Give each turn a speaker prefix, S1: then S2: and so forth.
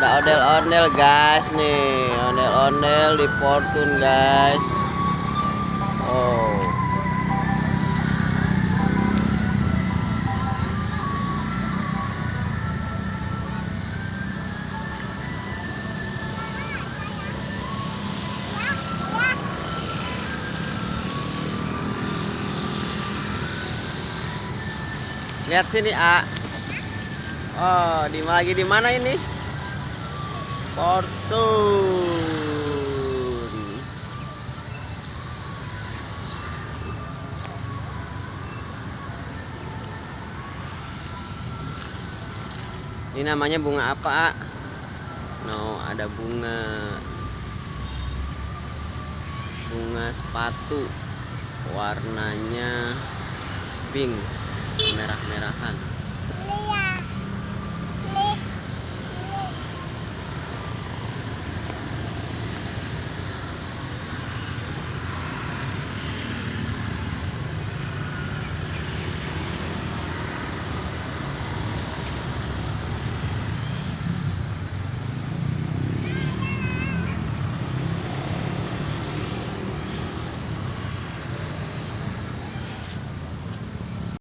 S1: Ada ondel-ondel guys nih, ondel-ondel di Fortune guys. Oh, lihat sini A. Oh, lagi di mana ini? Fortune. Ini namanya bunga apa, A? No, ada bunga sepatu. Warnanya pink, merah-merahan.